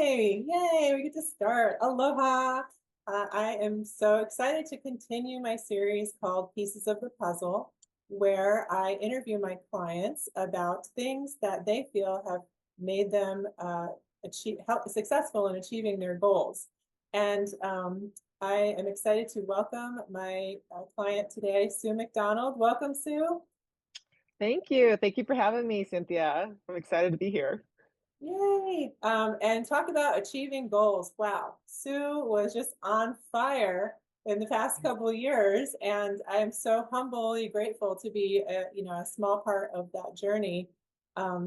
Yay, we get to start. Aloha. I am so excited to continue my series called Pieces of the Puzzle, where I interview my clients about things that they feel have made them successful in achieving their goals. And I am excited to welcome my client today, Sue McDonald. Welcome, Sue. Thank you. Thank you for having me, Cynthia. I'm excited to be here. Yay! And talk about achieving goals. Wow, Sue was just on fire in the past couple of years, and I am so humbly grateful to be a small part of that journey,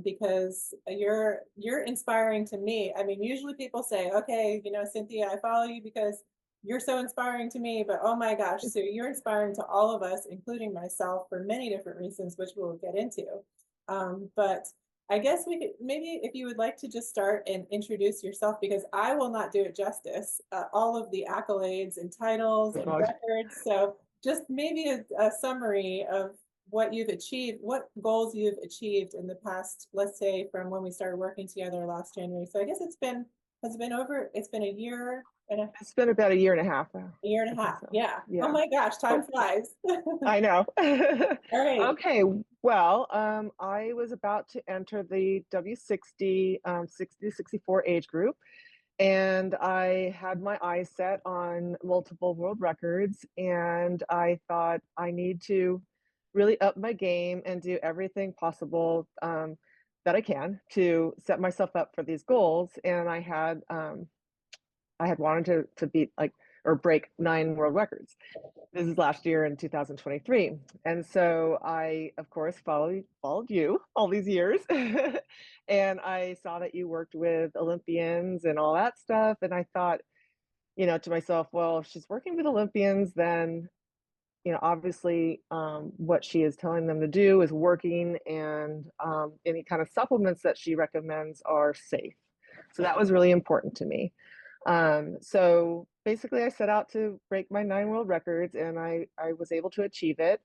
because you're inspiring to me. I mean, usually people say, okay, Cynthia, I follow you because you're so inspiring to me, but oh my gosh, Sue, you're inspiring to all of us, including myself, for many different reasons, which we'll get into. But I guess we could maybe if you would like to just start and introduce yourself, because I will not do it justice, all of the accolades and titles and records. So just maybe a summary of what you've achieved, what goals you've achieved in the past, let's say from when we started working together last January. So I guess it's been a year and It's been about a year and a half. a year and I a think half. so. Yeah. Oh Yeah. my gosh, time Oh, flies. All I know. right. Okay. Well, I was about to enter the W60, 60 to 64 age group, and I had my eyes set on multiple world records, and I thought I need to really up my game and do everything possible that I can to set myself up for these goals. And I had wanted to beat like or break 9 world records. This is last year in 2023. And so I, of course, followed you all these years. And I saw that you worked with Olympians and all that stuff. And I thought, to myself, well, if she's working with Olympians, then, obviously what she is telling them to do is working, and any kind of supplements that she recommends are safe. So that was really important to me. So basically, I set out to break my 9 world records, and I was able to achieve it.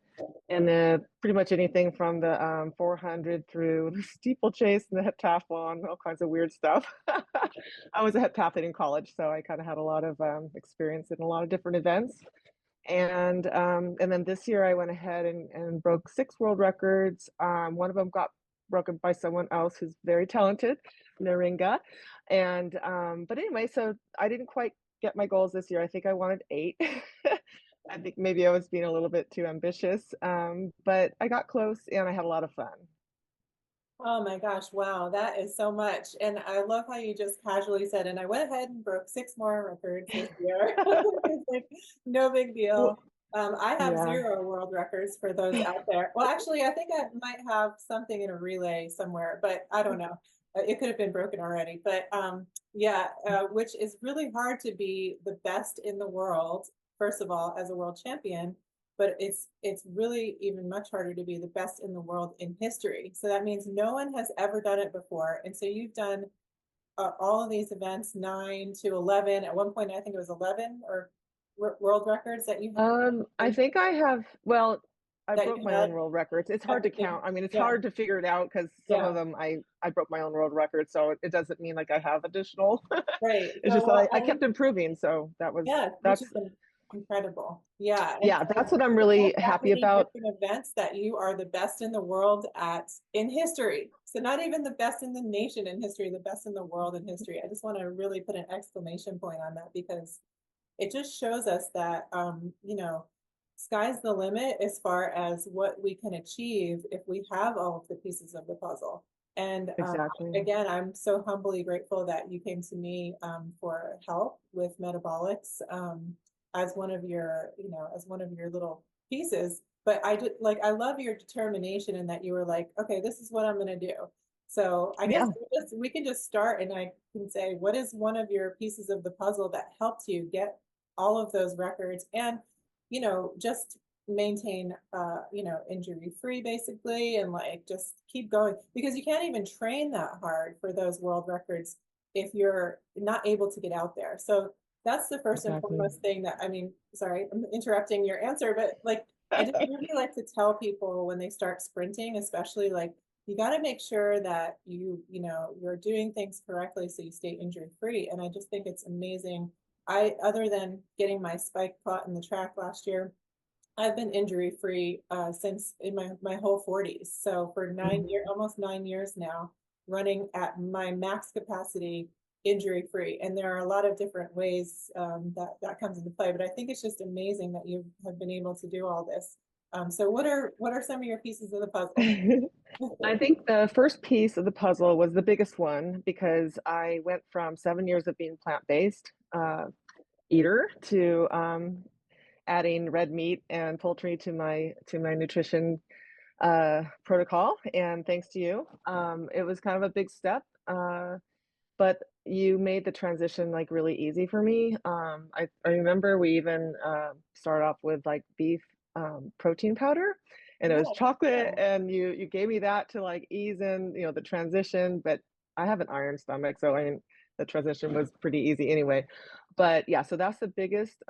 And then pretty much anything from the 400 through the steeplechase and the heptathlon, all kinds of weird stuff. I was a heptathlete in college, so I kind of had a lot of experience in a lot of different events. And then this year I went ahead and broke 6 world records. One of them got broken by someone else who's very talented, Naringa. And but anyway, so I didn't quite get my goals this year. I think I wanted 8. I think maybe I was being a little bit too ambitious, but I got close and I had a lot of fun. Oh my gosh, wow, that is so much. And I love how you just casually said, and I went ahead and broke 6 more records this year. It's like no big deal. Well, I have yeah. 0 world records for those out there. Well, actually, I think I might have something in a relay somewhere, but I don't know. It could have been broken already. But yeah, which is really hard to be the best in the world, first of all, as a world champion, but it's really even much harder to be the best in the world in history. So that means no one has ever done it before. And so you've done all of these events, 9 to 11. At one point, I think it was 11 or world records that I think I have, well, I that broke you my had own world records. It's hard to everything. count. I mean, it's Yeah, hard to figure it out because some of yeah, them I broke my own world record, so it doesn't mean like I have additional. right. It's So just that well, I kept improving, so yeah, which is that's incredible. Yeah, and yeah, so that's what I'm you have really that happy many about. different events that you are the best in the world at in history. So not even the best in the nation in history, the best in the world in history. I just want to really put an exclamation point on that because it just shows us that sky's the limit as far as what we can achieve if we have all of the pieces of the puzzle. And Exactly. again, I'm so humbly grateful that you came to me for help with metabolics, as one of your, as one of your little pieces. But I did like I love your determination in that you were like, okay, this is what I'm going to do. So I guess Yeah, we can just start, and I can say, what is one of your pieces of the puzzle that helped you get all of those records and, just maintain, injury free basically, and like just keep going because you can't even train that hard for those world records if you're not able to get out there. So that's the first and exactly. foremost thing that, I mean, sorry, I'm interrupting your answer, but like, I just really like to tell people when they start sprinting, especially like you got to make sure that you're doing things correctly so you stay injury free. And I just think it's amazing. Other than getting my spike caught in the track last year, I've been injury free since in my whole 40s. So for Mhm. almost 9 years now, running at my max capacity, injury free. And there are a lot of different ways that comes into play. But I think it's just amazing that you have been able to do all this. So what are some of your pieces of the puzzle? I think the first piece of the puzzle was the biggest one because I went from 7 years of being plant-based eater to adding red meat and poultry to my nutrition protocol. And thanks to you, it was kind of a big step. But you made the transition like really easy for me. I remember we even started off with like beef protein powder, and it was Yeah, chocolate, yeah. and you gave me that to like ease in, the transition. But I have an iron stomach, so I mean the transition was pretty easy anyway. But yeah, so that's the biggest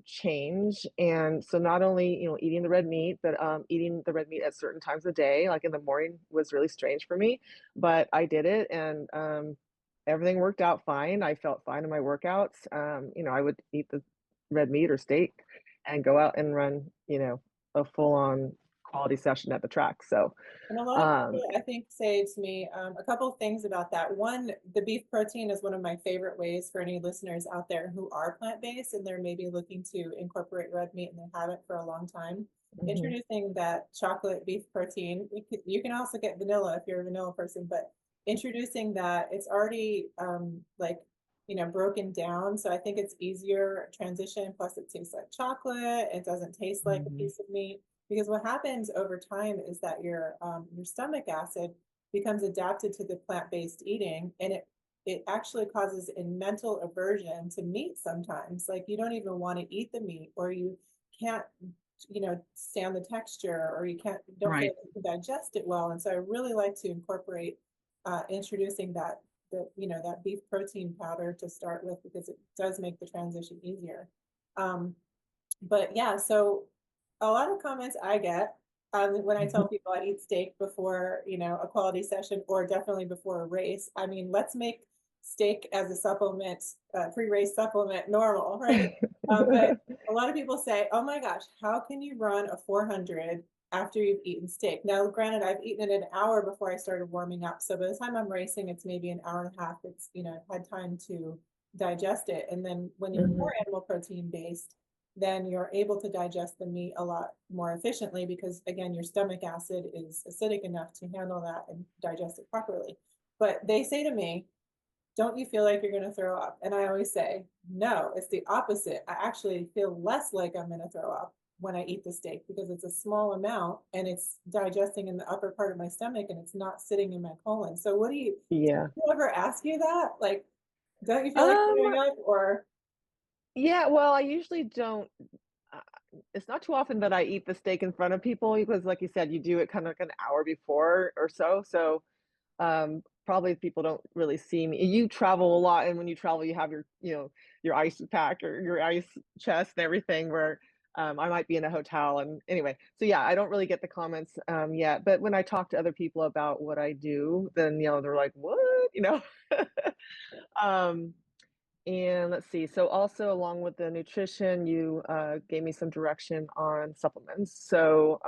change. And so not only eating the red meat, but eating the red meat at certain times of day, like in the morning, was really strange for me. But I did it, and everything worked out fine. I felt fine in my workouts. I would eat the red meat or steak and go out and run, a full on quality session at the track. So, And a lot of um, people, I think, say to me a couple of things about that. One, the beef protein is one of my favorite ways for any listeners out there who are plant-based and they're maybe looking to incorporate red meat and they haven't for a long time. mhm, Introducing that chocolate beef protein, you can also get vanilla if you're a vanilla person, but introducing that, it's already broken down. So I think it's easier transition. Plus, it tastes like chocolate. It doesn't taste like a mhm, piece of meat. Because what happens over time is that your stomach acid becomes adapted to the plant-based eating, and it actually causes a mental aversion to meat sometimes. Like you don't even want to eat the meat, or you can't, stand the texture, or you don't feel right. like you can digest it well. And so I really like to incorporate introducing that beef protein powder to start with because it does make the transition easier. Um, but yeah, so a lot of comments I get when I tell people I eat steak before, a quality session or definitely before a race. I mean, let's make steak as a supplement, pre-race supplement normal, right? But a lot of people say, oh my gosh, how can you run a 400 after you've eaten steak? Now, granted, I've eaten it an hour before I started warming up. So by the time I'm racing, it's maybe an hour and a half. It's, I've had time to digest it. And then when you're more Mhm, animal protein based, then you're able to digest the meat a lot more efficiently because again, your stomach acid is acidic enough to handle that and digest it properly. But they say to me, don't you feel like you're going to throw up? And I always say, no, it's the opposite. I actually feel less like I'm going to throw up when I eat the steak because it's a small amount and it's digesting in the upper part of my stomach and it's not sitting in my colon. So do yeah. people ever ask you that? Like, don't you feel like Um, throwing up or yeah, well, I usually don't. Uh, it's not too often that I eat the steak in front of people because, like you said, you do it kind of like an hour before or so. So, probably people don't really see me. You travel a lot, and when you travel, you have your ice pack or your ice chest and everything. Where I might be in a hotel, and anyway, so yeah, I don't really get the comments yet. But when I talk to other people about what I do, then they're like, "What?" um, and let's see. So also along with the nutrition, you gave me some direction on supplements. So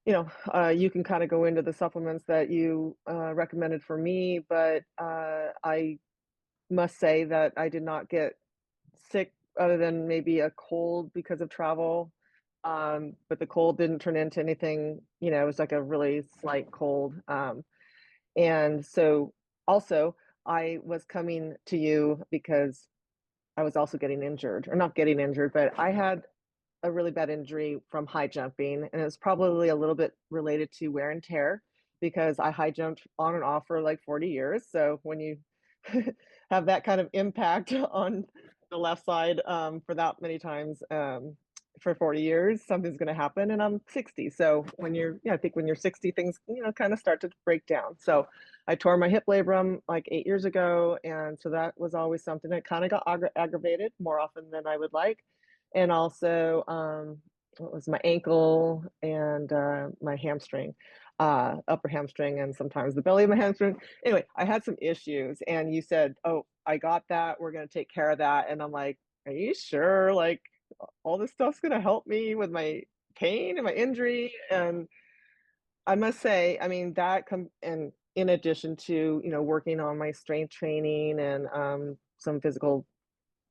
you can kind of go into the supplements that you recommended for me, but I must say that I did not get sick other than maybe a cold because of travel. But the cold didn't turn into anything, it was like a really slight cold. And so also, I was coming to you because I was also getting injured, or not getting injured, but I had a really bad injury from high jumping, and it was probably a little bit related to wear and tear because I high jumped on and off for like 40 years. So when you have that kind of impact on the left side for that many times for 40 years, something's going to happen. And I'm 60. So yeah, I think when you're 60, things, kind of start to break down. So I tore my hip labrum like 8 years ago. And so that was always something that kind of got aggravated more often than I would like. And also, what was my ankle and my hamstring, upper hamstring, and sometimes the belly of my hamstring. Anyway, I had some issues, and you said, "Oh, I got that. We're gonna take care of that." And I'm like, "Are you sure? Like, all this stuff's gonna help me with my pain and my injury?" And I must say, I mean, that come and in addition to working on my strength training and some physical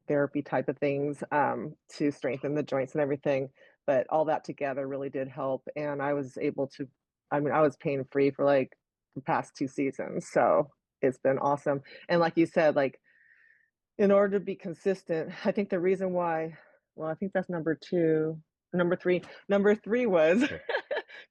therapy type of things, to strengthen the joints and everything. But all that together really did help, and I was able to I mean, I was pain-free for, like, the past 2 seasons, so it's been awesome. And like you said, like, in order to be consistent, I think the reason why well, I think that's number 2. Number 3 number 3 was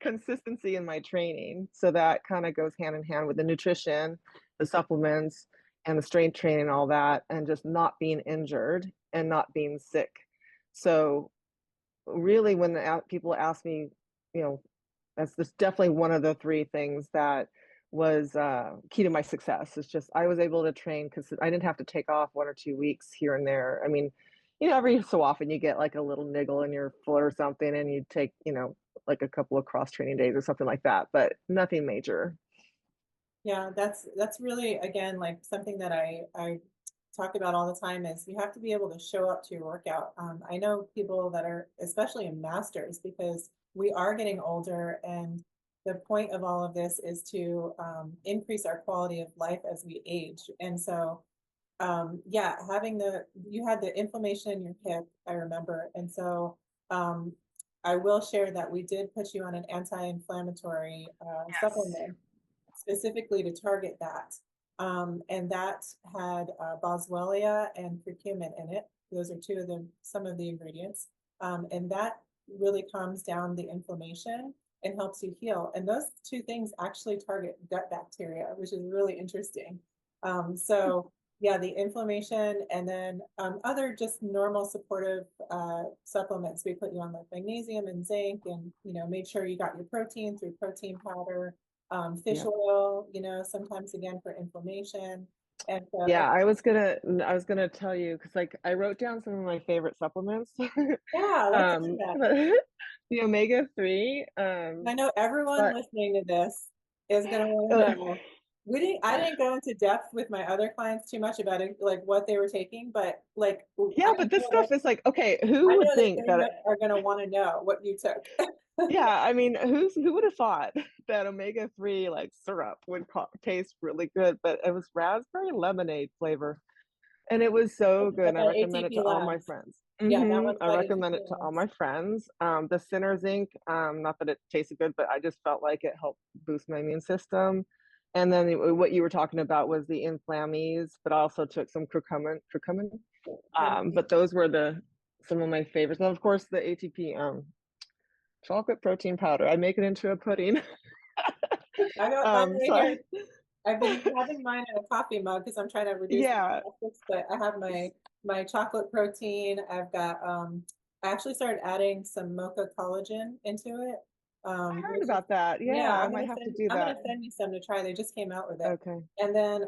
consistency in my training, so that kinda goes hand in hand with the nutrition, the supplements, and the strength training and all that, and just not being injured and not being sick. So, really, when people ask me, you know, that's definitely one of the 3 things that was, key to my success. It's just I was able to train because I didn't have to take off 1 or 2 weeks here and there. I mean, every so often you get, like, a little niggle in your foot or something, and you take, like, a couple of cross training days or something like that, but nothing major. Yeah, that's really again like something that I talk about all the time is you have to be able to show up to your workout. I know people that are especially in masters because we are getting older, and the point of all of this is to increase our quality of life as we age. And so, yeah, having you had the inflammation in your hip, I remember, and so um, I will share that we did put you on an anti-inflammatory Yes. supplement specifically to target that. And that had boswellia and curcumin in it. Those are some of the ingredients. And that really calms down the inflammation and helps you heal. And those two things actually target gut bacteria, which is really interesting. So yeah, the inflammation and then other just normal supportive supplements. We put you on like magnesium and zinc and, made sure you got your protein through protein powder, fish Yep. oil, sometimes again for inflammation. And so, Yeah, I was gonna tell you because like, I wrote down some of my favorite supplements. yeah, let's do that. The omega-3, I know everyone but listening to this is going to want to know. I didn't go into depth with my other clients too much about it, like what they were taking, but like yeah, but this stuff is like, okay, who I would know that think they that are going to want to know what you took. yeah, I mean, who would have thought that omega-3, like, syrup would taste really good, but it was raspberry lemonade flavor, and it was so good, and I That recommend it ATP to all my labs. friends. Yeah, that Mhm, one's I got recommend ATP it to all labs. my friends. The Sinner Zinc, not that it tasted good, but I just felt like it helped boost my immune system, and then what you were talking about was the inflammies, but I also took some curcumin, but those were the some of my favorites, and of course, the ATP, chocolate protein powder. I make it into a pudding. I got mine right So here. I've been having mine in a coffee mug because I'm trying to reduce my yeah, plastics, but I have my chocolate protein. I've got I actually started adding some mocha collagen into it. I heard Which is about that. Yeah, yeah, I might have to do I'm gonna that. send you some to try. They just came out with it. Okay. And then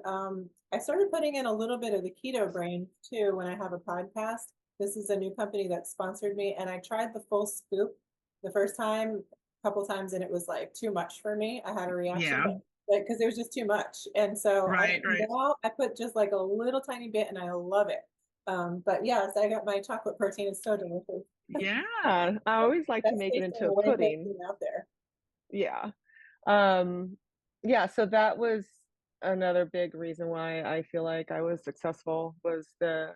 I started putting in a little bit of the keto brain too when I have a podcast. This is a new company that sponsored me, and I tried the full scoop the first time, a couple times, and it was like too much for me. I had a reaction, Yeah. like because it was just too much. And so Right, right. now I put just like a little tiny bit, and I love it. But yes, I got my chocolate protein. It's so delicious. Yeah, I always like to Best make it tasting into a whey pudding. protein out there. Yeah. Um, yeah, so that was another big reason why I feel like I was successful was the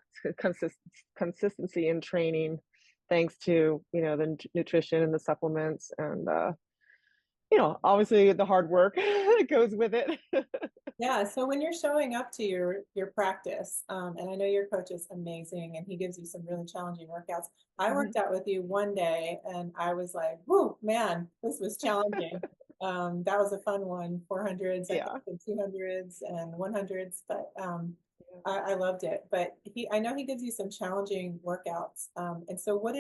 consistency in training, thanks to, the nutrition and the supplements and, obviously the hard work that goes with it. Yeah, so when you're showing up to your practice, and I know your coach is amazing and he gives you some really challenging workouts. I Mhm. worked out with you one day and I was like, whoo, man, this was challenging. That was a fun one, 400s, I think, Yeah. and 200s and 100s, but Yeah. I loved it. But I know he gives you some challenging workouts. And so what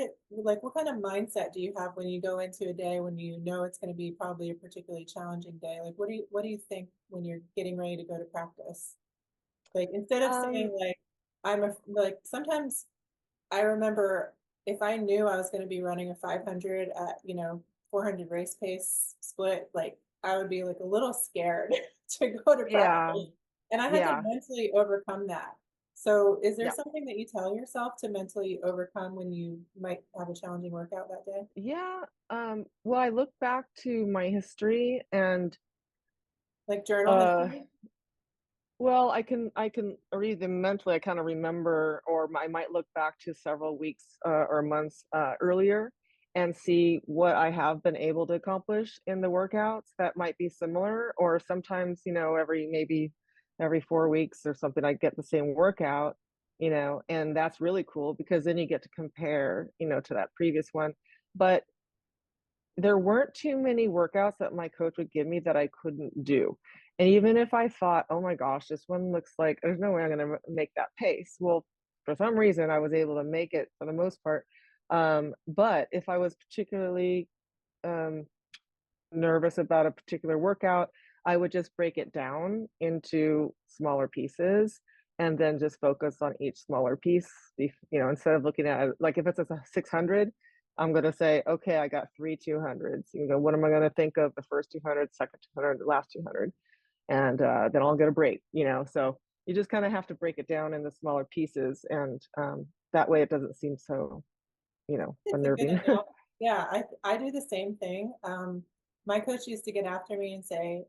kind of mindset do you have when you go into a day when you know it's going to be probably a particularly challenging day? Like, what do you think when you're getting ready to go to practice? Like, instead of Um, saying like, like sometimes I remember if I knew I was going to be running a 500 at, 400 race pace split, like I would be like a little scared to go to Yeah, practice. And I had to yeah, mentally overcome that. So is there yeah, something that you tell yourself to mentally overcome when you might have a challenging workout that day? yeah. Well, I look back to my history and Like journal uh history? well, I can or even mentally I kind of remember, or I might look back to several weeks or months earlier and see what I have been able to accomplish in the workouts that might be similar, or sometimes, maybe every 4 weeks or something, I get the same workout, and that's really cool because then you get to compare, to that previous one. But there weren't too many workouts that my coach would give me that I couldn't do. And even if I thought, oh my gosh, this one looks like there's no way I'm going to make that pace. Well, for some reason, I was able to make it for the most part. But if I was particularly um, nervous about a particular workout, I would just break it down into smaller pieces and then just focus on each smaller piece. Instead of looking at it, like if it's a 600, I'm going to say, okay, I got three 200s. What am I going to think of the first 200, second 200, the last 200? And then I'll get a break, So you just kind of have to break it down into smaller pieces. And that way it doesn't seem so, It's a good unnerving. analogy. Yeah, I do the same thing. My coach used to get after me and say,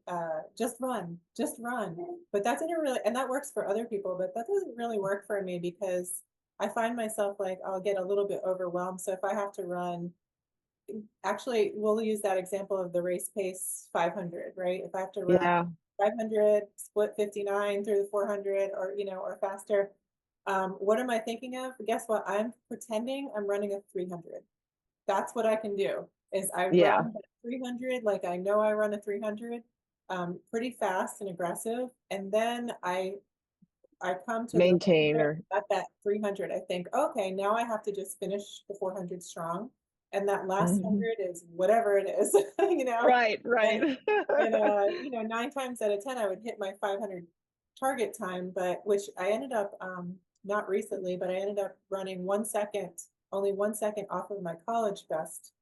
just run, just run. But that didn't really, and that works for other people, but that doesn't really work for me because I find myself like I'll get a little bit overwhelmed. So if I have to run, actually, we'll use that example of the race pace 500, right? If I have to run Yeah, 500, split 59 through the 400 or, or faster, what am I thinking of? Guess what? I'm pretending I'm running a 300. That's what I can do is I yeah, run 300 like I know I run a 300 pretty fast and aggressive. And then I come to the maintain or at that 300. I think, okay, now I have to just finish the 400 strong. And that last Mhm. 100 is whatever it is, Right, And right. nine times out of 10, I would hit my 500 target time, but which I ended up not recently, but I ended up running 1 second, only 1 second off of my college best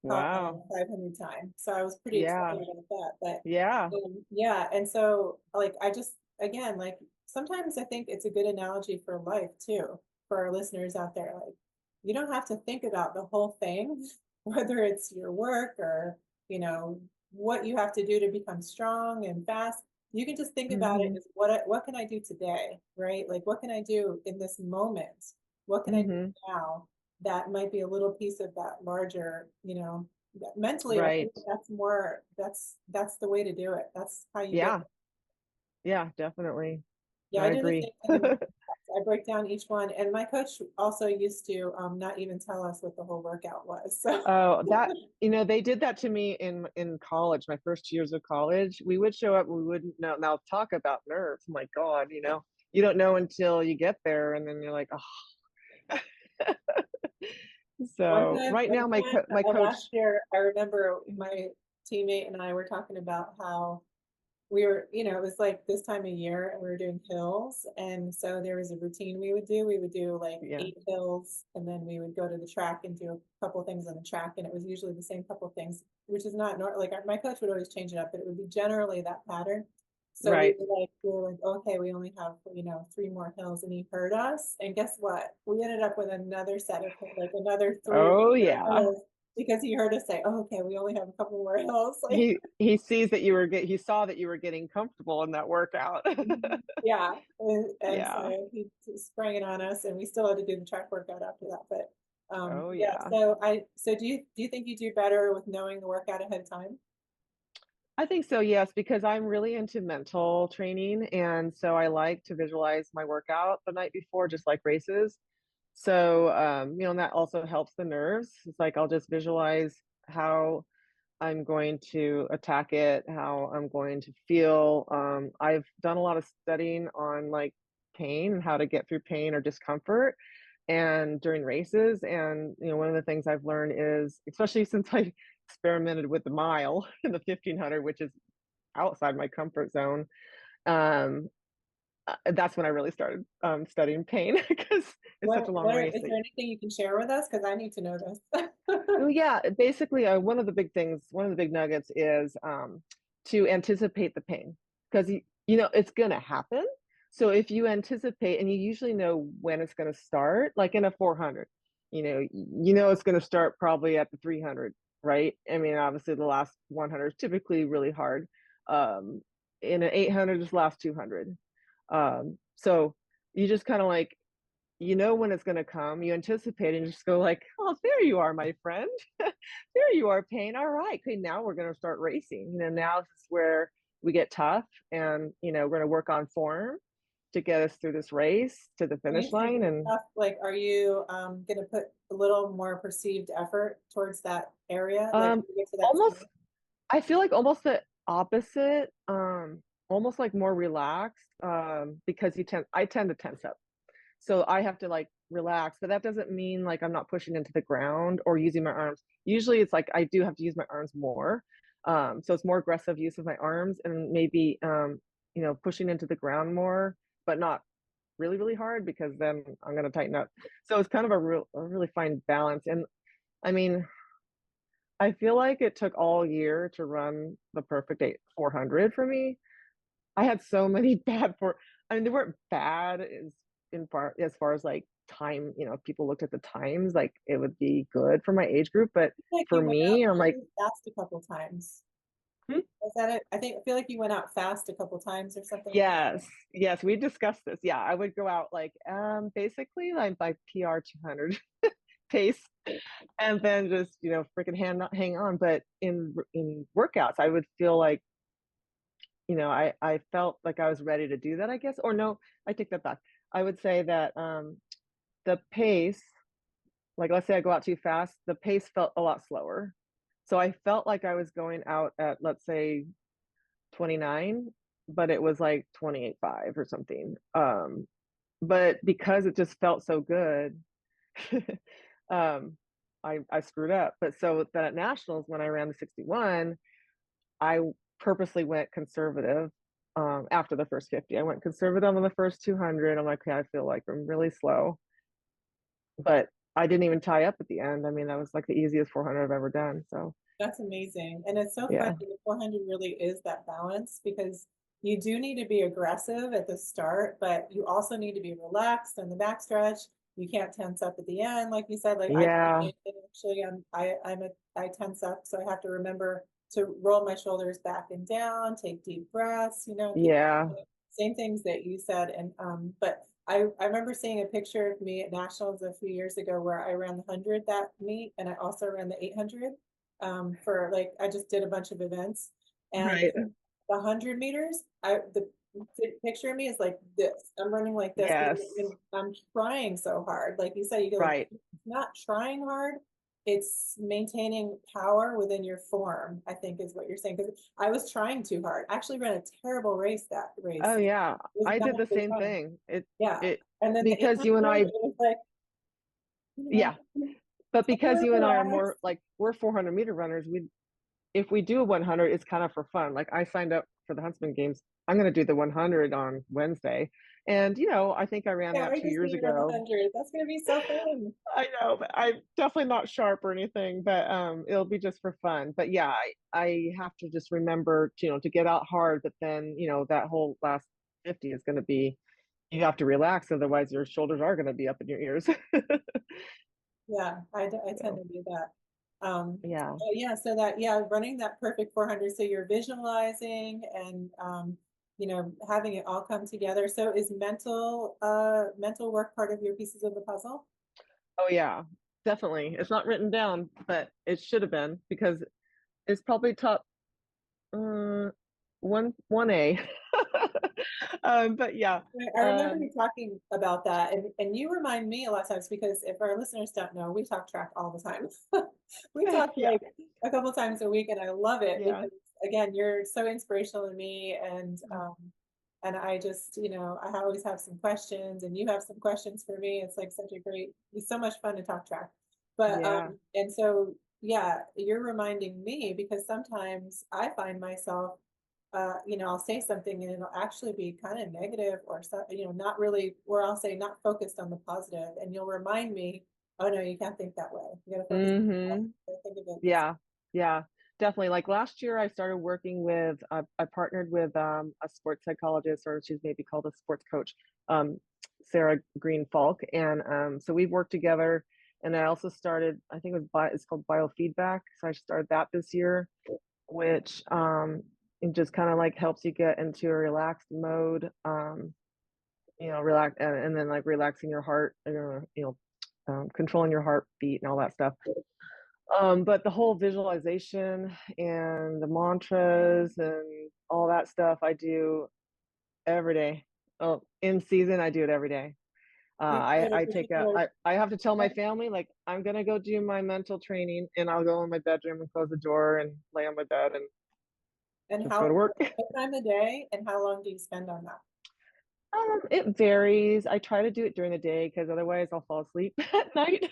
Wow. 500 time. So I was pretty Yeah, excited about that. But yeah. yeah, and so like I just again like sometimes I think it's a good analogy for life too, for our listeners out there. Like you don't have to think about the whole thing, whether it's your work or you know what you have to do to become strong and fast. You can just think about it Mhm, as what can I do today, right? Like what can I do in this moment? What can I do mhm. now that might be a little piece of that larger, mentally, I think Right. that's more, that's the way to do it. That's how you get, Yeah, yeah, definitely. yeah, I I do the agree. same thing in my workouts. I break down each one. And my coach also used to not even tell us what the whole workout was. So Oh, they did that to me in college, my first years of college. We would show up, we wouldn't know. Now talk about nerves. My God, you don't know until you get there, and then you're like, oh. So right one now, time my last coach. year, I remember my teammate and I were talking about how we were, it was like this time of year and we were doing hills. And so there was a routine we would do. We would do like Yeah, 8 hills and then we would go to the track and do a couple of things on the track. And it was usually the same couple of things, which is not like my coach would always change it up, but it would be generally that pattern. So right. we were like, okay, we only have, 3 more hills. And he heard us. And guess what? We ended up with another set of like another three or Oh four yeah. hills because he heard us say, oh, okay, we only have a couple more hills. Like, He saw that you were getting comfortable in that workout. mhm. Yeah, and Yeah. so he sprang it on us, and we still had to do the track workout after that. But Oh yeah, yeah. so do you think you do better with knowing the workout ahead of time? I think so, yes, because I'm really into mental training. And so I like to visualize my workout the night before, just like races. So, and that also helps the nerves. It's like I'll just visualize how I'm going to attack it, how I'm going to feel. I've done a lot of studying on like pain and how to get through pain or discomfort and during races. And one of the things I've learned is, especially since I experimented with the mile in the 1500, which is outside my comfort zone. um That's when I really started studying pain because it's such a long race Is there anything you can share with us? Because I need to know this. well, yeah, basically, one of the big things, one of the big nuggets is to anticipate the pain because you know it's going to happen. So if you anticipate, and you usually know when it's going to start, like in a 400, you know it's going to start probably at the 300, right? I mean, obviously the last 100 is typically really hard. In an 800, just last 200. So you just kind of like you know when it's going to come, you anticipate and just go like, oh, there you are, my friend. There you are, pain. All right, okay, now we're going to start racing. Now this is where we get tough, and we're going to work on form to get us through this race to the When you finish say line. get And tough, like, are you going to put a little more perceived effort towards that area, like um to get to that almost, spot? I feel like almost the opposite, almost like more relaxed, because I tend to tense up. So I have to like relax, but that doesn't mean like I'm not pushing into the ground or using my arms. Usually it's like I do have to use my arms more. So it's more aggressive use of my arms and maybe pushing into the ground more, but not really, really hard because then I'm gonna tighten up. So it's kind of a really fine balance. And I mean, I feel like it took all year to run the perfect 400 for me. I had so many I mean, they weren't bad as far as like time, if people looked at the times, like it would be good for my age group. But Like for you went out me, I'm like, really fast a couple times. hmm? Is that it? I feel like you went out fast a couple times or something like that. Yes, yes, we discussed this. Yeah, I would go out like basically like PR 200 pace and then just, freaking hang on. But in workouts, I would feel like I felt like I was ready to do that, I guess. Or no, I take that back. I would say that the pace, like let's say I go out too fast, the pace felt a lot slower. So I felt like I was going out at, let's say, 29, but it was like 28.5 or something. But because it just felt so good, um, I screwed up. But so then at nationals, when I ran the 61, I purposely went conservative. After the first 50, I went conservative on the first 200. I'm like, okay, I feel like I'm really slow, but I didn't even tie up at the end. I mean, that was like the easiest 400 I've ever done. So That's amazing. And it's so funny. yeah, The 400 really is that balance because you do need to be aggressive at the start, but you also need to be relaxed on the backstretch. You can't tense up at the end, like you said. Like I yeah, actually, I tense up, so I have to remember to roll my shoulders back and down, take deep breaths, keep yeah. same things that you said. And but I remember seeing a picture of me at nationals a few years ago where I ran the 100 that meet, and I also ran the 800 for like I just did a bunch of events, and Right. the 100 meters, the picture of me is like this. I'm running like this, but Yes. I'm trying so hard. Like you said, you get like Right. it's not trying hard. It's maintaining power within your form, I think is what you're saying. Because I was trying too hard. I actually ran a terrible race that Oh race. It yeah. was I not did the the same fun. thing. It Yeah. it And then the because you and 800, I, it was like, yeah, but because so you and I are relaxed. more like we're 400-meter runners, we if we do a 100, it's kind of for fun. Like I signed up for the Huntsman Games. I'm going to do the 100 on Wednesday. And, I think I ran Can't that wait two to see years you run the ago. 100. That's gonna be so fun. I know, but I'm definitely not sharp or anything, but it'll be just for fun. But yeah, I have to just remember, to get out hard, but then, that whole last 50 is going to be, you have to relax. Otherwise your shoulders are going to be up in your ears. Yeah, I tend So to do that. yeah. Yeah, so that, yeah, running that perfect 400, so you're visualizing and, having it all come together. So is mental work part of your pieces of the puzzle? Oh yeah, definitely. It's not written down, but it should have been because it's probably top uh, one A. But yeah, I remember you talking about that, and you remind me a lot of times because if our listeners don't know, we talk track all the time. We talk yeah, like a couple times a week, and I love it yeah, because again, you're so inspirational to me, and I just, I always have some questions, and you have some questions for me. It's like it's so much fun to talk track. But yeah, and so yeah, you're reminding me because sometimes I find myself I'll say something and it'll actually be kind of negative or so, not really, or I'll say not focused on the positive, and you'll remind me, oh no, you can't think that way. You got to focus on Mm-hmm. the positive. Think of it this. Yeah, yeah, definitely. Like last year, I started working with, I partnered with a sports psychologist, or she's maybe called a sports coach, um, Sarah Green Falk. And so we've worked together. And I also started, I think it's called biofeedback. So I started that this year, which it just kind of like helps you get into a relaxed mode, relax and then like relaxing your heart, controlling your heartbeat and all that stuff. But the whole visualization and the mantras and all that stuff I do every day. Oh, in season, I do it every day. Do you do it a I take a, particular I have to tell my time? family, like, I'm gonna go do my mental training and I'll go in my bedroom and close the door and lay on my bed and And just go to work. what time of day and how long do you spend on that? It varies. I try to do it during the day because otherwise I'll fall asleep at night.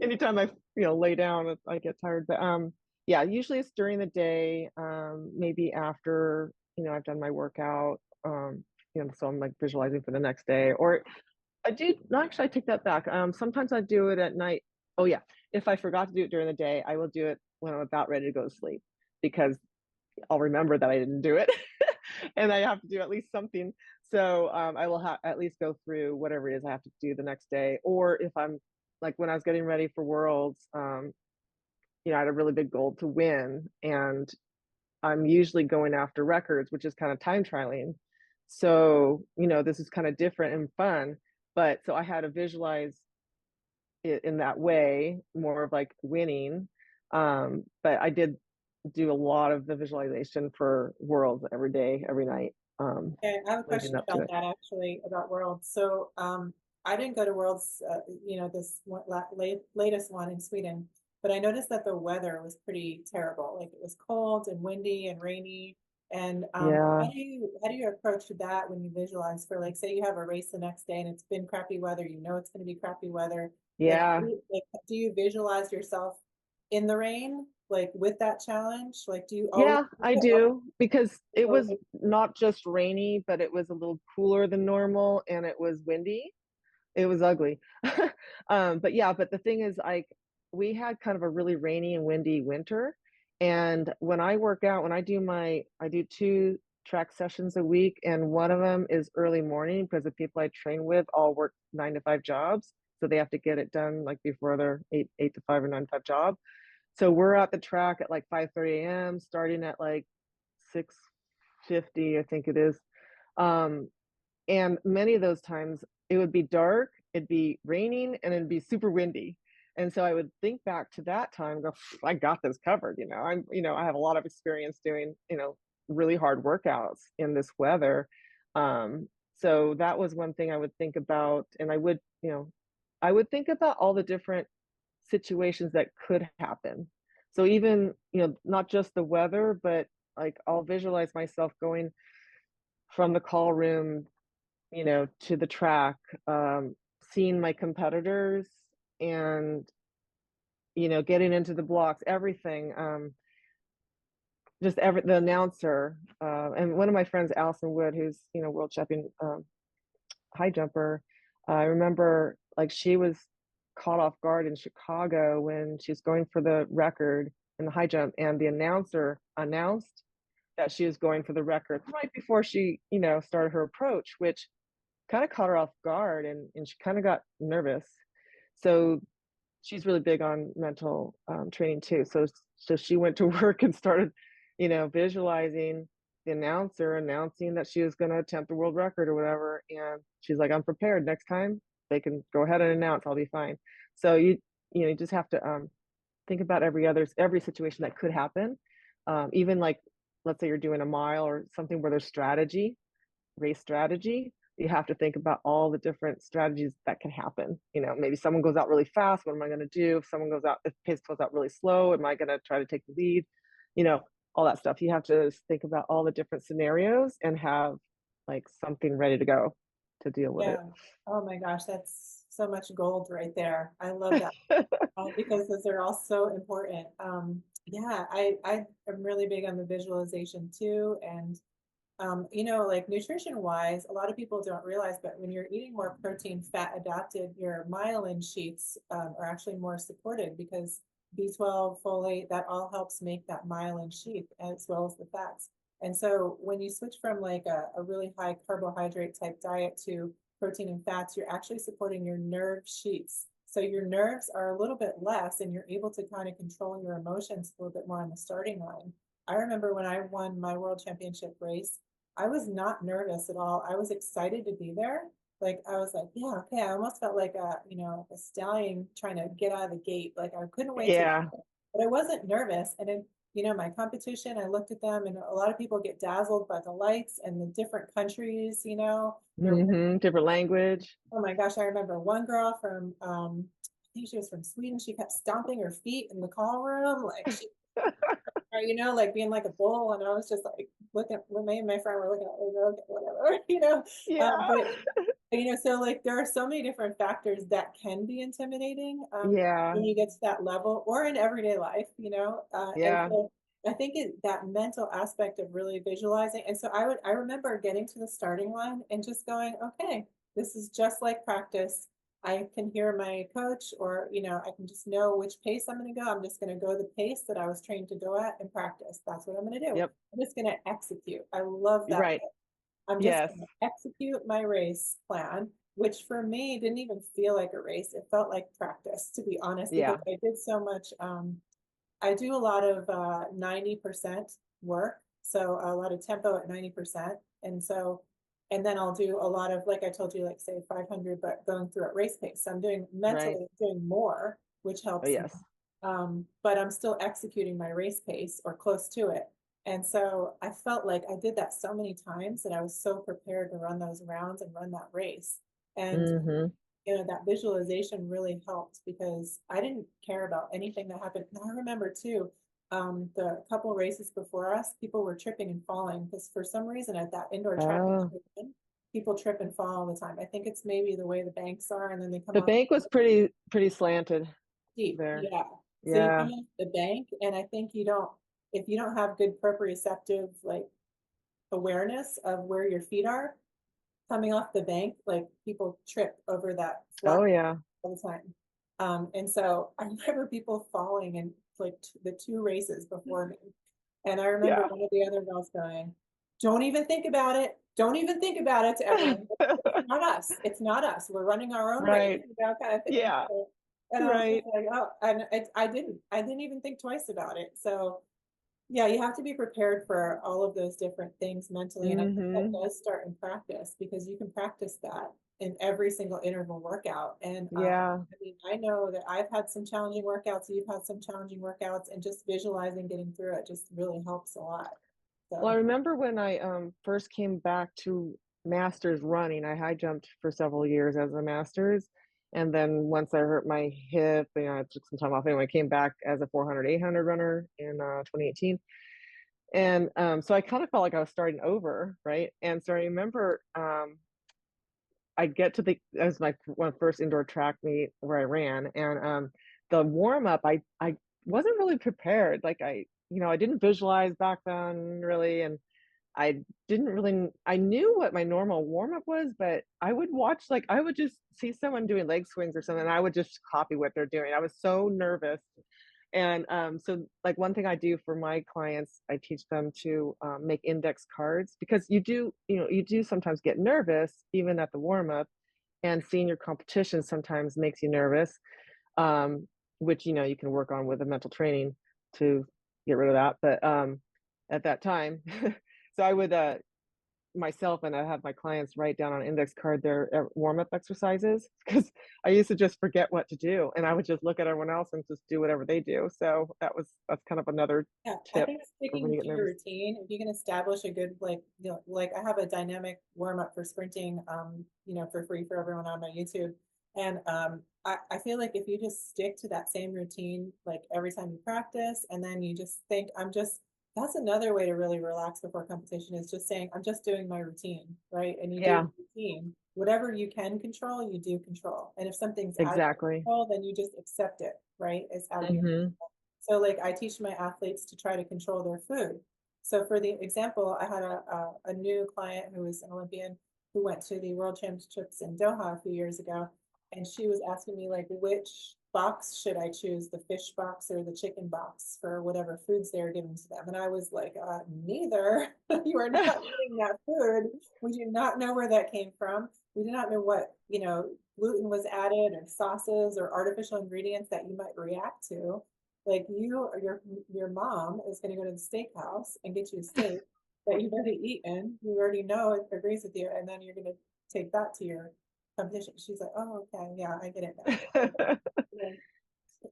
Anytime I lay down, I get tired. But yeah, usually it's during the day. Maybe after I've done my workout. So I'm like visualizing for the next day. Or I do no, actually I take that back. Sometimes I do it at night. Oh yeah, if I forgot to do it during the day, I will do it when I'm about ready to go to sleep because I'll remember that I didn't do it, and I have to do at least something. So I will at least go through whatever it is I have to do the next day. Or if I'm like when I was getting ready for Worlds, I had a really big goal to win, and I'm usually going after records, which is kind of time trialing. So this is kind of different and fun. But so I had to visualize it in that way, more of like winning. But I did do a lot of the visualization for Worlds every day, every night, Okay, I have a leading question up to about it. that actually, about Worlds. So, I didn't go to Worlds, this latest one in Sweden, but I noticed that the weather was pretty terrible. Like it was cold and windy and rainy. And Yeah, how do you approach that when you visualize for, like, say you have a race the next day and it's been crappy weather, it's going to be crappy weather. Like, yeah, do you visualize yourself in the rain, like with that challenge? Like, do you always yeah, do I it, or do because it so, was not just rainy, but it was a little cooler than normal and it was windy. It was ugly. But yeah, but the thing is, like, we had kind of a really rainy and windy winter. And when I work out, I do two track sessions a week, and one of them is early morning because the people I train with all work 9 to 5 jobs. So they have to get it done like before their eight to five or 9 to 5 job. So we're at the track at like 5:30 a.m., starting at like 6:50, I think it is. Um, and many of those times it would be dark, it'd be raining, and it'd be super windy. And so I would think back to that time, and go, I got this covered. I have a lot of experience doing, really hard workouts in this weather. So that was one thing I would think about. And I would think about all the different situations that could happen. So even, not just the weather, but like I'll visualize myself going from the call room to the track, seeing my competitors and, getting into the blocks, everything. Just the announcer, and one of my friends, Allison Wood, who's, world champion high jumper. I remember like she was caught off guard in Chicago when she was going for the record in the high jump, and the announcer announced that she was going for the record right before she, started her approach, which kind of caught her off guard, and she kind of got nervous. So she's really big on mental training too. So she went to work and started, visualizing the announcer announcing that she was going to attempt the world record or whatever. And she's like, I'm prepared. Next time they can go ahead and announce, I'll be fine. So you just have to think about every situation that could happen. Even like, let's say you're doing a mile or something where there's race strategy. You have to think about all the different strategies that can happen. Maybe someone goes out really fast. What am I going to do? If pace goes out really slow, am I going to try to take the lead? You know, all that stuff. You have to think about all the different scenarios and have like something ready to go to deal with it. yeah. Oh my gosh, that's so much gold right there. I love that, because those are all so important. Yeah, I am really big on the visualization too. And like nutrition wise, a lot of people don't realize, but when you're eating more protein, fat adapted, your myelin sheaths are actually more supported because B12, folate, that all helps make that myelin sheath as well as the fats. And so when you switch from like a really high carbohydrate type diet to protein and fats, you're actually supporting your nerve sheaths. So your nerves are a little bit less and you're able to kind of control your emotions a little bit more on the starting line. I remember when I won my world championship race, I was not nervous at all. I was excited to be there. Like I was like, yeah, okay. I almost felt like a stallion trying to get out of the gate. Like I couldn't wait to, Yeah. but I wasn't nervous. And then, my competition, I looked at them and a lot of people get dazzled by the lights and the different countries, they're, Different language. oh my gosh, I remember one girl from, I think she was from Sweden. She kept stomping her feet in the call room. Like she or, like being like a bull. And I was just like looking, when me and my friend were looking at like, okay, whatever, Yeah. but so like there are so many different factors that can be intimidating Yeah. when you get to that level or in everyday life, and Yeah. so I think that mental aspect of really visualizing. And so I remember getting to the starting line and just going, okay, this is just like practice. I can hear my coach or, I can just know which pace I'm going to go. I'm just going to go the pace that I was trained to go at and practice. That's what I'm going to do. Yep. I'm just going to execute. I love that. Right. I'm just Yes. going to execute my race plan, which for me didn't even feel like a race. It felt like practice, to be honest, because Yeah. I did so much. I do a lot of 90% work, so a lot of tempo at 90%. And so, and then I'll do a lot of, like I told you, like say 500, but going through at race pace. So I'm doing Right. mentally doing more, which Oh, helps me. yes. But I'm still executing my race pace or close to it. And so I felt like I did that so many times that I was so prepared to run those rounds and run that race. And Hmm. that visualization really helped because I didn't care about anything that happened. And I remember too, the couple races before us, people were tripping and falling because for some reason at that indoor track, Oh, people trip and fall all the time. I think it's maybe the way the banks are and then they come the off bank was pretty slanted deep. there. Yeah. So you come Yeah. off the bank and I think if you don't have good proprioceptive like awareness of where your feet are coming off the bank, like people trip over that flat Oh, yeah. all the time. And so I remember people falling in like the two races before me. And I remember Yeah. one of the other girls going, don't even think about it. Don't even think about it to everyone. It's not us. It's not us. We're running our own race, Right. kind of thing. Yeah. And I was just Right. like, oh, and I didn't even think twice about it. So yeah, you have to be prepared for all of those different things mentally. And I think that Hmm. does start in practice because you can practice that in every single interval workout. And Yeah. I mean, I know that I've had some challenging workouts, you've had some challenging workouts, and just visualizing getting through it just really helps a lot. Well, I So, remember when I first came back to masters running, I high jumped for several years as a masters. And then once I hurt my hip, I took some time off. Anyway, I came back as a 400, 800 runner in 2018. And so I kind of felt like I was starting over, right? And so I remember I get to as my one first indoor track meet where I ran, and the warm up, I wasn't really prepared. Like I didn't visualize back then really, and I didn't really I knew what my normal warm up was, but I would watch like I would just see someone doing leg swings or something, and I would just copy what they're doing. I was so nervous. And so, like one thing I do for my clients, I teach them to make index cards because you do sometimes get nervous even at the warm up, and seeing your competition sometimes makes you nervous, which you can work on with the mental training to get rid of that. But at that time, so I would myself and I have my clients write down on an index card their warm up exercises because I used to just forget what to do and I would just look at everyone else and just do whatever they do. So that's kind of another yeah, I tip think for when sticking you get to your nervous. routine, if you can establish a good, like, like I have a dynamic warm up for sprinting, for free for everyone on my YouTube. And I feel like if you just stick to that same routine, like every time you practice, and then you just think, that's another way to really relax before competition is just saying, I'm just doing my routine, right? And you do Yeah, the routine. Whatever you can control, you do control. And if something's out of exactly. control, then you just accept it, right? It's out of your Hmm. control. So like I teach my athletes to try to control their food. So for the example, I had a new client who was an Olympian who went to the World Championships in Doha a few years ago, and she was asking me like, which box should I choose, the fish box or the chicken box for whatever foods they were giving to them? And I was like, neither. You are not eating that food. We do not know where that came from. We do not know what, gluten was added or sauces or artificial ingredients that you might react to. Like you or your mom is going to go to the steakhouse and get you a steak that you've already eaten, you already know it agrees with you, and then you're going to take that to your competition. She's like, oh, okay, yeah, I get it now. Yeah.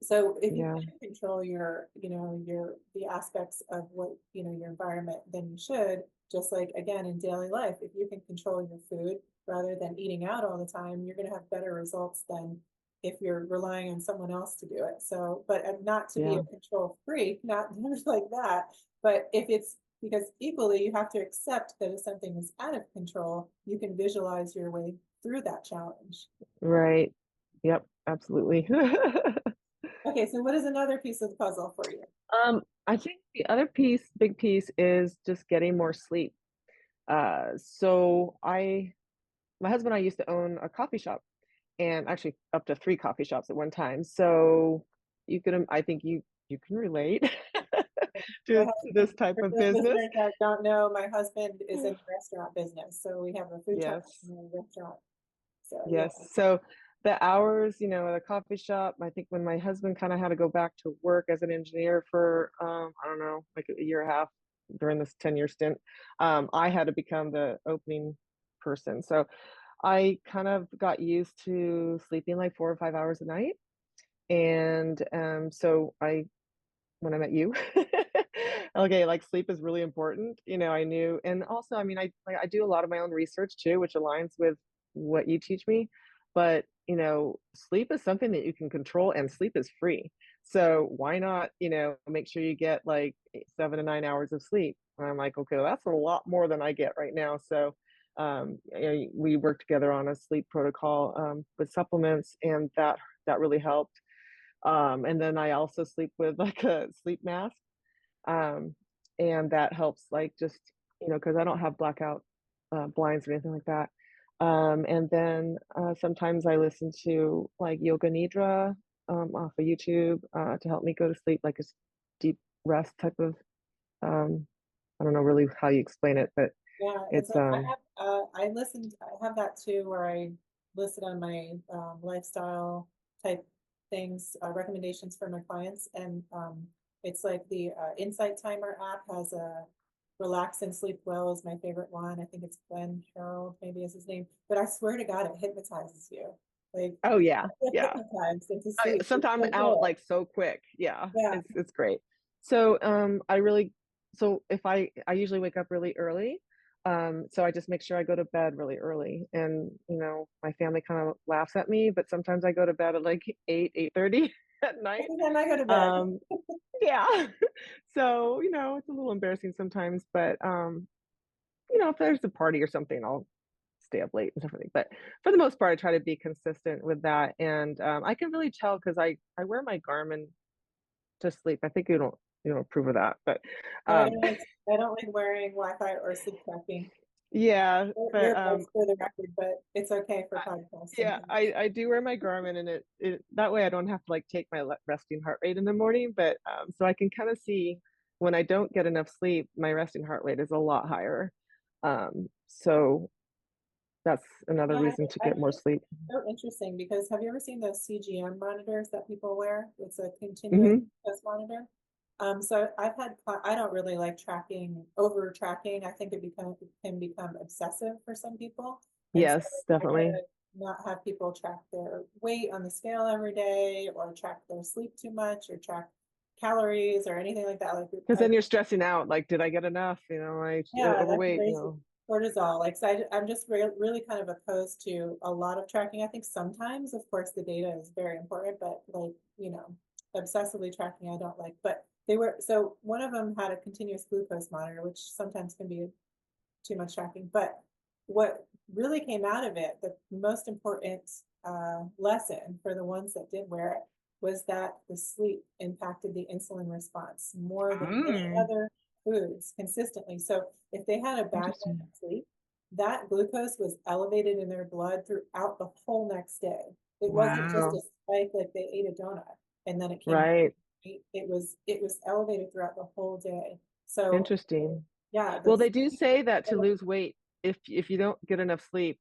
So if you Yeah. can control the aspects of what, your environment, then you should, just like again in daily life, if you can control your food rather than eating out all the time, you're going to have better results than if you're relying on someone else to do it. So, but not to be Yeah. a control freak, not like that, but if it's because equally you have to accept that if something is out of control, you can visualize your way through that challenge. Right. Yep, absolutely. Okay, so what is another piece of the puzzle for you? I think the other big piece is just getting more sleep. So my husband and I used to own a coffee shop, and actually up to three coffee shops at one time. So I think you can relate My to husband, this type for of those business. listeners that don't know, my husband is in the restaurant business. So we have a food truck Yes. and a restaurant. So yeah. Yes. So the hours, at a coffee shop, I think when my husband kind of had to go back to work as an engineer for, I don't know, like a year and a half during this 10-year stint, I had to become the opening person. So I kind of got used to sleeping like 4 or 5 hours a night. And so when I met you, okay, like sleep is really important. I knew, and also, I mean, I do a lot of my own research too, which aligns with what you teach me. But sleep is something that you can control, and sleep is free. So why not, make sure you get like 7 to 9 hours of sleep? And I'm like, okay, well, that's a lot more than I get right now. So we worked together on a sleep protocol with supplements, and that really helped. And then I also sleep with like a sleep mask. Um, and that helps like just, because I don't have blackout blinds or anything like that. And then sometimes I listen to like yoga nidra off of YouTube to help me go to sleep, like a deep rest type of, I don't know really how you explain it, but Yeah, it's it's, I have I have that too where I listed on my lifestyle type things, recommendations for my clients, and it's like the Insight Timer app has a Relax and Sleep Well is my favorite one. I think it's Glenn Harold, maybe is his name, but I swear to God, it hypnotizes you. Like oh yeah, you're yeah. hypnotized into sleep. It's Sometimes so I'm out good. like so quick. Yeah, Yeah. it's great. So I really so if I usually wake up really early. So I just make sure I go to bed really early. And my family kind of laughs at me, but sometimes I go to bed at like 8:30 at night. Every time I go to bed. Um yeah. So, it's a little embarrassing sometimes, but if there's a party or something, I'll stay up late and stuff like that. But for the most part, I try to be consistent with that. And I can really tell because I wear my Garmin to sleep. I think you don't approve of that, but No, um, I don't like wearing Wi-Fi or sleep tracking. yeah, but Earbuds for the record, but it's okay for podcasts yeah, sometimes. I do wear my Garmin, and it that way I don't have to like take my resting heart rate in the morning. But so I can kind of see when I don't get enough sleep, my resting heart rate is a lot higher. So that's another Yeah, reason to I get think more it's sleep. so interesting because have you ever seen those CGM monitors that people wear? It's a continuous Hmm. glucose monitor. So I don't really like over tracking. I think it can become obsessive for some people. And so Yes, I try definitely. to not have people track their weight on the scale every day or track their sleep too much or track calories or anything like that. Like Because I then you're stressing out, like, did I get enough? I Yeah, that can overweight, raise cortisol. Like, so I'm just really kind of opposed to a lot of tracking. I think sometimes, of course, the data is very important, but like, obsessively tracking, I don't like. But so one of them had a continuous glucose monitor, which sometimes can be too much tracking. But what really came out of it, the most important lesson for the ones that did wear it, was that the sleep impacted the insulin response more than any Mm, other foods consistently. So if they had a bad interesting. night's sleep, that glucose was elevated in their blood throughout the whole next day. It wasn't just a Wow. spike like they ate a donut and then it came back. Right. It was elevated throughout the whole day. So Interesting. yeah, Well, the they do sleep say that to lose weight, if you don't get enough sleep,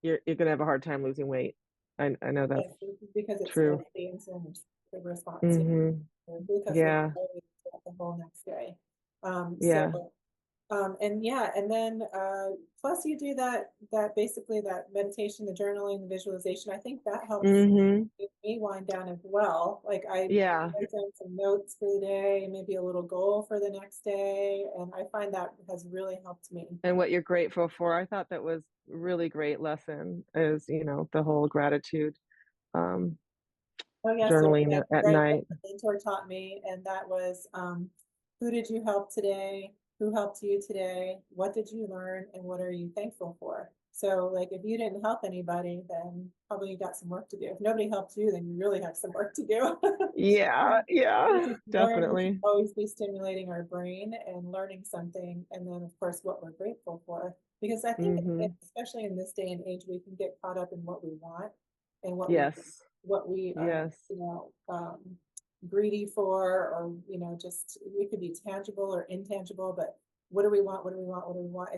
you're gonna have a hard time losing weight. I know that's yes, because it true. spikes the insulin response. Yeah, Mm-hmm. the glucose was Yeah. elevated throughout the whole next day. So Yeah. and yeah, and then plus you do that basically that meditation, the journaling, the visualization. I think that helps Mm-hmm. me wind down as well. Like I Yeah. write down some notes for the day, maybe a little goal for the next day, and I find that has really helped me. And what you're grateful for. I thought that was a really great lesson is, the whole gratitude, um, Oh yes, there's journaling like at right what night. the mentor taught me, and that was who did you help today? Who helped you today? What did you learn, and what are you thankful for? So, like, if you didn't help anybody, then probably you got some work to do. If nobody helped you, then you really have some work to do. Yeah, We yeah, should learn, we should definitely. always be stimulating our brain and learning something, and then of course what we're grateful for. Because I think, Hmm. especially in this day and age, we can get caught up in what we want and Yes, what we are, yes, greedy for, or just it could be tangible or intangible. But what do we want? What do we want? What do we want?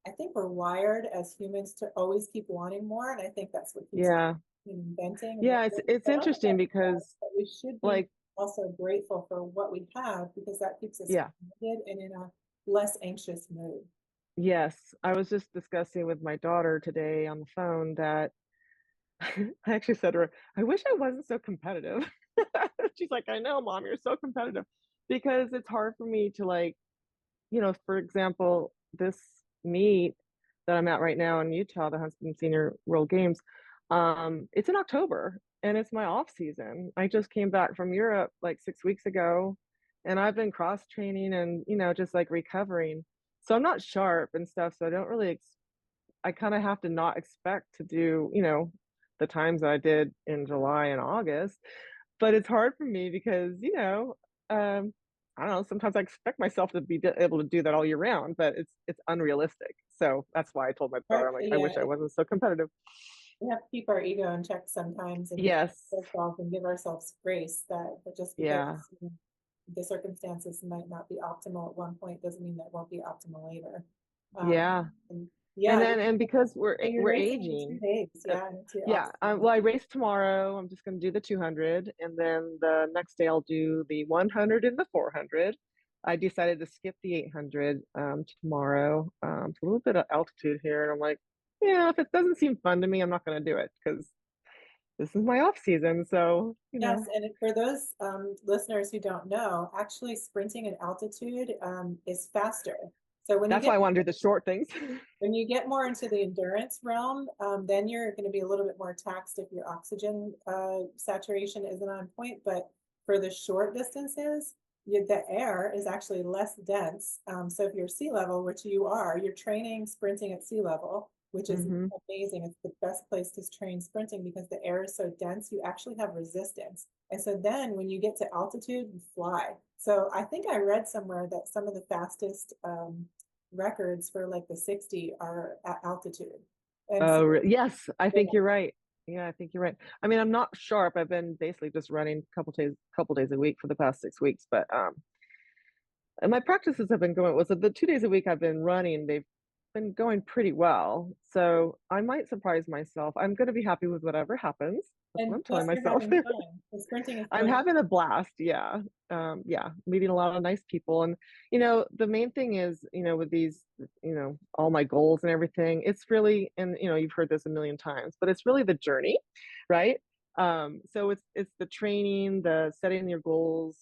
I think we're wired as humans to always keep wanting more, and I think that's what keeps us yeah, inventing and yeah. learning. It's But on the interesting other side, because, we should be like, also grateful for what we have because that keeps us yeah, grounded and in a less anxious mood. yes. I was just discussing with my daughter today on the phone that I actually said to her, "I wish I wasn't so competitive." She's like, "I know, mom, you're so competitive," because it's hard for me to, like, for example, this meet that I'm at right now in Utah, the Huntsman Senior World Games, it's in October and it's my off season. I just came back from Europe like 6 weeks ago and I've been cross training and, just like recovering. So I'm not sharp and stuff. So I don't really, I kind of have to not expect to do, the times that I did in July and August. But it's hard for me because, um, I don't know, sometimes I expect myself to be able to do that all year round, but it's unrealistic. So that's why I told my daughter, I'm like, I Yeah, wish I wasn't so competitive. we have to keep our ego in check sometimes and Yes. ourselves and give ourselves grace that just because Yeah. the circumstances might not be optimal at one point doesn't mean that it won't be optimal later. Yeah. And And yeah, then and because and you're we're racing in aging, 2 days. uh, Yeah, and it's your off yeah. season. Well, I race tomorrow. I'm just going to do the 200, and then the next day I'll do the 100 and the 400. I decided to skip the 800 tomorrow. It's a little bit of altitude here, and I'm like, yeah, if it doesn't seem fun to me, I'm not going to do it because this is my off season. So, Yes, and for those listeners who don't know, actually sprinting at altitude is faster. So that's why I want to do the short things. when you get more into the endurance realm, then you're going to be a little bit more taxed if your oxygen saturation isn't on point. But for the short distances, the air is actually less dense. So if you're sea level, which you are, you're training sprinting at sea level, which is Hmm. amazing. It's the best place to train sprinting because the air is so dense, you actually have resistance. And so then when you get to altitude, you fly. So I think I read somewhere that some of the fastest records for like the 60 are at altitude. And so, Oh, yes, I yeah, think you're right. Yeah, I think you're right. I mean, I'm not sharp. I've been basically just running couple days a week for the past 6 weeks, but and my practices have been going well. So the 2 days a week I've been running, they've been going pretty well. So I might surprise myself. I'm going to be happy with whatever happens. That's what and I'm plus telling you're myself. having fun. The sprinting is I'm fun. having a blast. Yeah. Yeah. Meeting a lot of nice people. And, the main thing is, with these, all my goals and everything, it's really, and, you've heard this a million times, but it's really the journey, right? So it's the training, the setting your goals,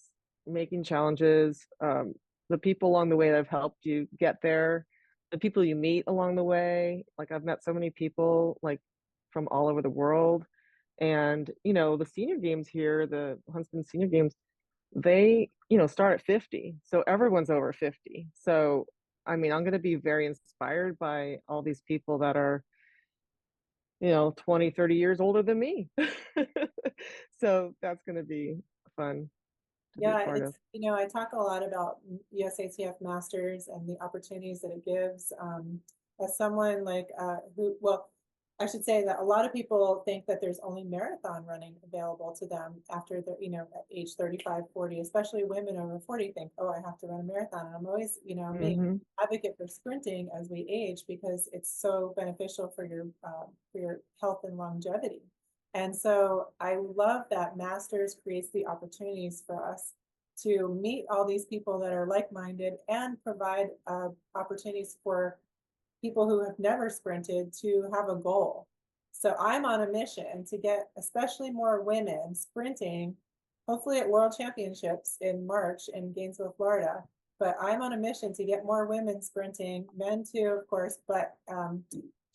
making challenges, the people along the way that have helped you get there, the people you meet along the way. Like I've met so many people like from all over the world. And, the senior games here, the Huntsman senior games, they, start at 50. So everyone's over 50. So, I mean, I'm going to be very inspired by all these people that are 20, 30 years older than me. So that's going to be fun to be a Yeah, part of. it's, I talk a lot about USATF Masters and the opportunities that it gives. As someone like well, I should say that a lot of people think that there's only marathon running available to them after they're, at age 35, 40, especially women over 40 think, oh, I have to run a marathon. And I'm always, being Hmm. advocate for sprinting as we age because it's so beneficial for your health and longevity. And so I love that Masters creates the opportunities for us to meet all these people that are like-minded and provide opportunities for people who have never sprinted to have a goal. So I'm on a mission to get especially more women sprinting, hopefully at World Championships in March in Gainesville, Florida. But I'm on a mission to get more women sprinting, men too, of course. But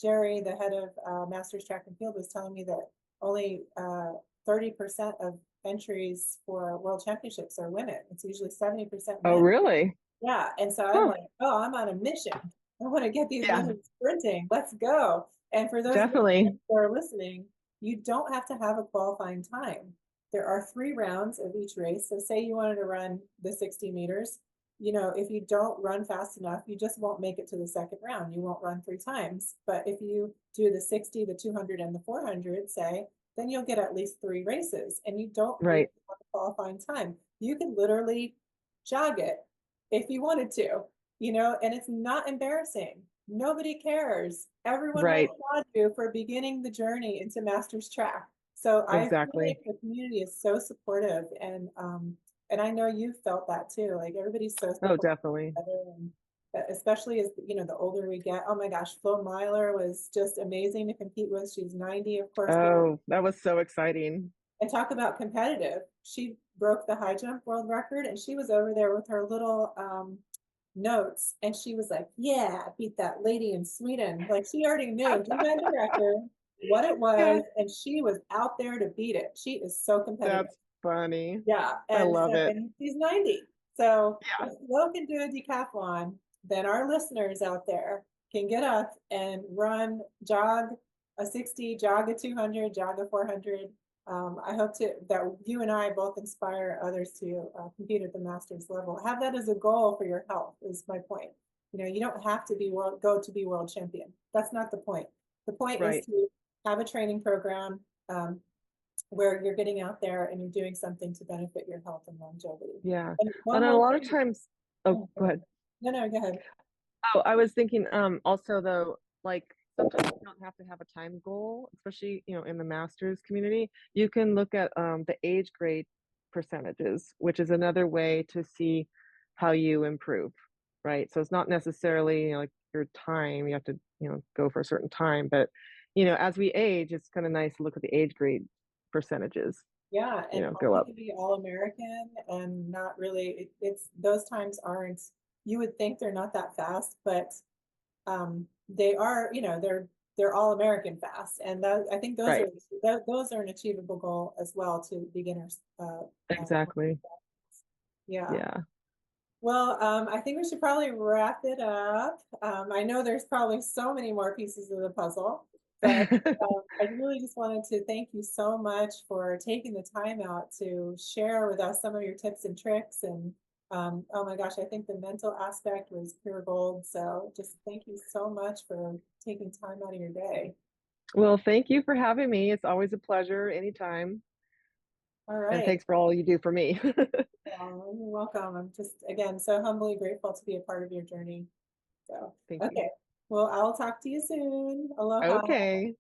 Jerry, the head of Masters Track and Field, was telling me that only 30% of entries for World Championships are women. It's usually 70% Oh, men. really? Yeah. And so I'm Huh. like, oh, I'm on a mission. I want to get these Yeah, women sprinting. Let's go. And for those women definitely. who are listening, you don't have to have a qualifying time. There are 3 rounds of each race. So say you wanted to run the 60 meters, if you don't run fast enough, you just won't make it to the second round. You won't run 3 times. But if you do the 60, the 200, and the 400, say, then you'll get at least 3 races and you don't need Right, to have a qualifying time. You can literally jog it if you wanted to, and it's not embarrassing. Nobody cares. Everyone will right, applaud you for beginning the journey into Masters Track. So I feel exactly. like the community is so supportive, and I know you felt that too. Like everybody's so Oh, supportive definitely. of each other, and especially as the older we get. Oh my gosh, Flo Myler was just amazing to compete with. She's 90, of course. Oh, that was so exciting. And talk about competitive. She broke the high jump world record, and she was over there with her little notes, and she was like, "Yeah, I beat that lady in Sweden." Like she already knew who had the record, what it Yeah, was, and she was out there to beat it. She is so competitive. that's funny. Yeah, I and love so it. and she's 90. So Yeah, if Flo can do a decathlon, then our listeners out there can get up and jog a 60, jog a 200, jog a 400. I hope that you and I both inspire others to compete at the masters level. Have that as a goal for your health is my point. You don't have to go to be world champion. That's not the point. The point is right. to have a training program, where you're getting out there and you're doing something to benefit your health and longevity. Yeah. And one And a more lot of thing. times, oh, Oh, go ahead. no, no, go ahead. Oh, I was thinking, also though, like sometimes you don't have to have a time goal, especially, in the master's community. You can look at the age grade percentages, which is another way to see how you improve, right? So it's not necessarily, like your time, you have to, go for a certain time, but as we age, it's kind of nice to look at the age grade percentages, Yeah, and go you up. can be all American and not really. It's those times aren't. You would think they're not that fast, but they are. They're all American fast, and I think Right. those are an achievable goal as well to beginners. Exactly. Yeah. Yeah. Well, I think we should probably wrap it up. I know there's probably so many more pieces of the puzzle, but I really just wanted to thank you so much for taking the time out to share with us some of your tips and tricks. And oh my gosh, I think the mental aspect was pure gold. So just thank you so much for taking time out of your day. Well, thank you for having me. It's always a pleasure anytime. All And right. thanks for all you do for me. Well, you're welcome. I'm just, again, so humbly grateful to be a part of your journey. So, Thank you. okay. Well, I'll talk to you soon. Aloha. Okay.